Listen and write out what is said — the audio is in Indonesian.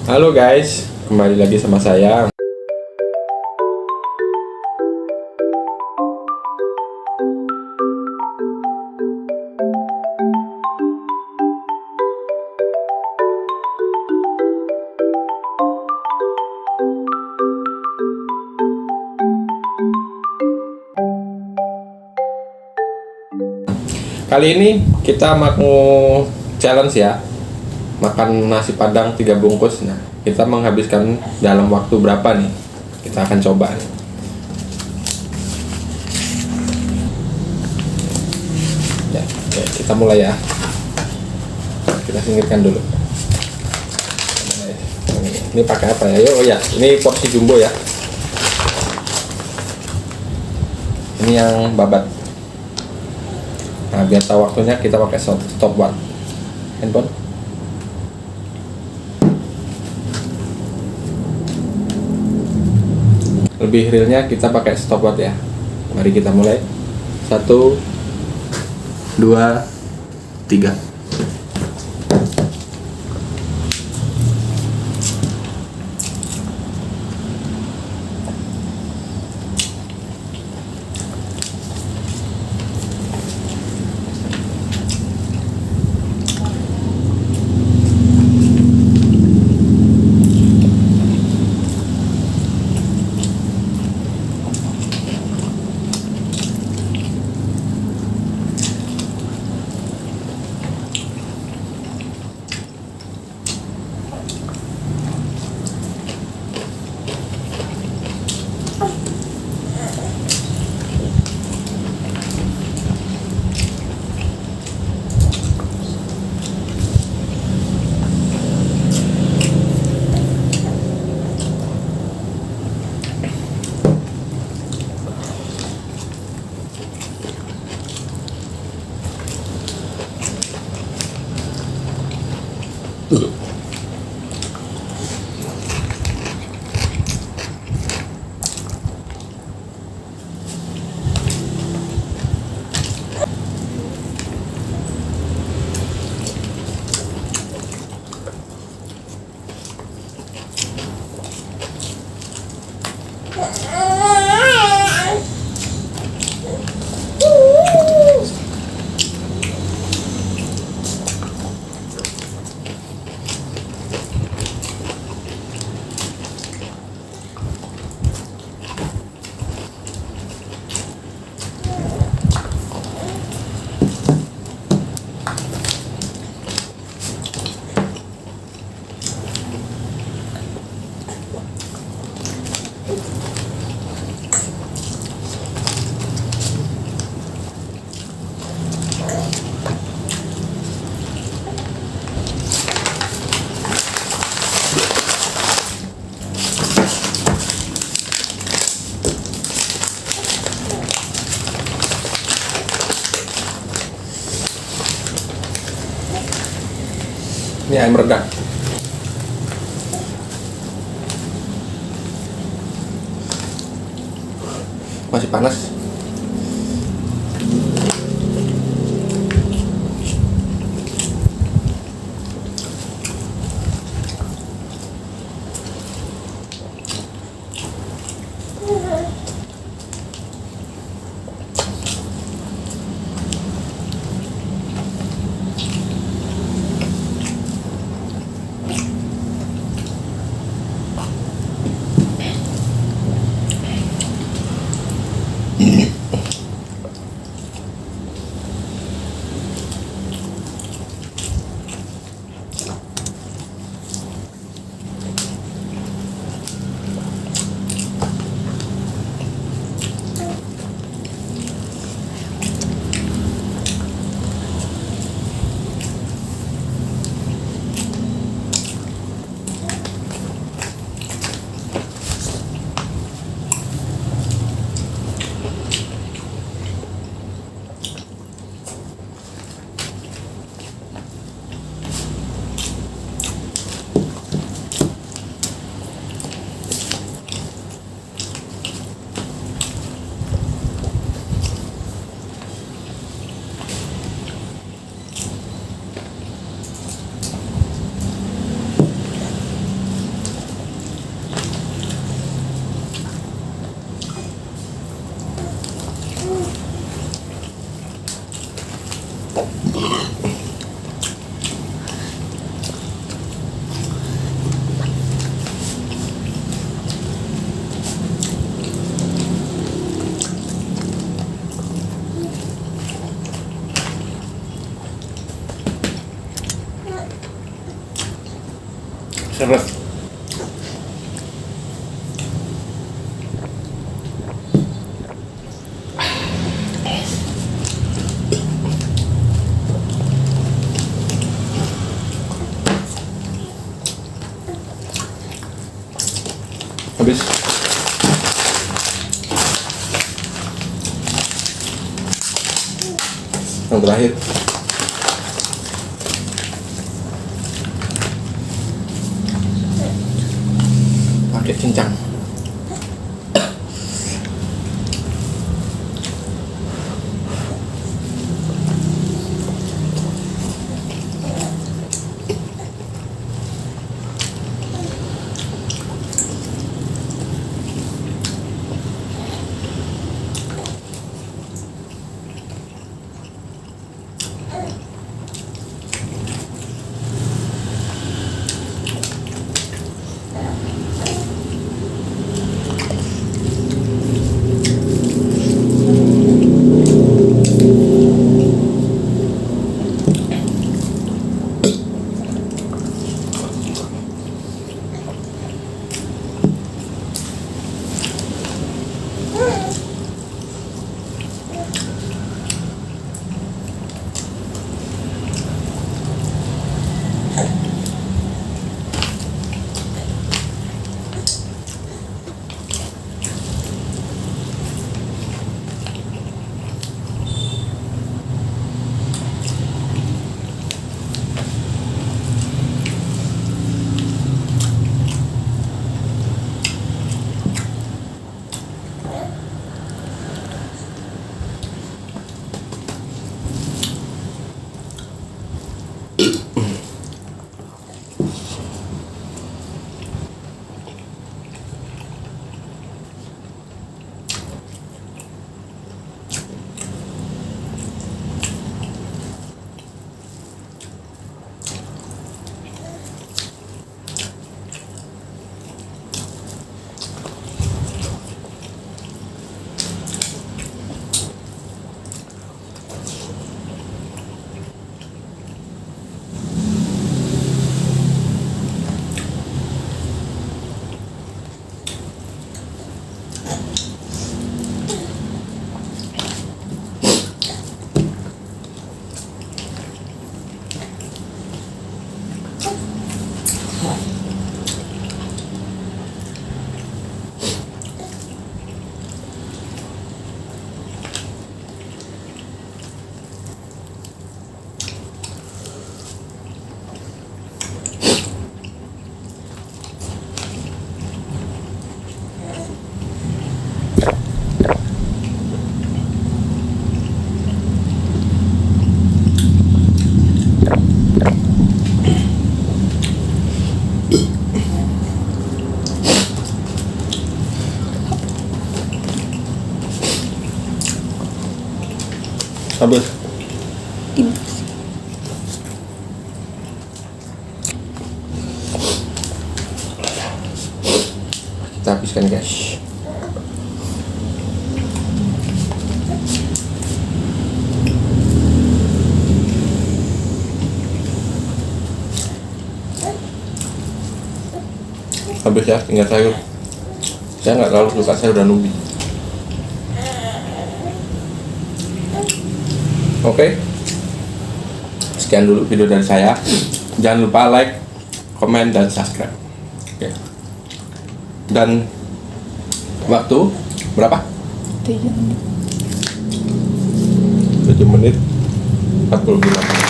Halo guys, kembali lagi sama saya. Kali ini kita mau challenge ya, makan nasi padang 3 bungkus. Nah, kita menghabiskan dalam waktu berapa nih? Kita akan coba nih. Ya, oke, kita mulai ya. Kita singkirkan dulu. Ini pakai apa ya? Oh ya, ini porsi jumbo ya. Ini yang babat. Nah, biar tahu waktunya kita pakai stopwatch. Handphone. Lebih realnya kita pakai stopwatch ya. Mari kita mulai. 1, 2, 3. Ini ayam rendang. Masih panas. Seret. Habis. Yang terakhir. Pakai cincang. Habis. Kita habiskan, guys. Habis ya, tinggal sayur. Saya nggak terlalu suka sayur dan ubi. Oke, sekian dulu video dari saya. Jangan lupa like, komen, dan subscribe. Oke. Dan waktu berapa? 7 menit. 7 menit 45.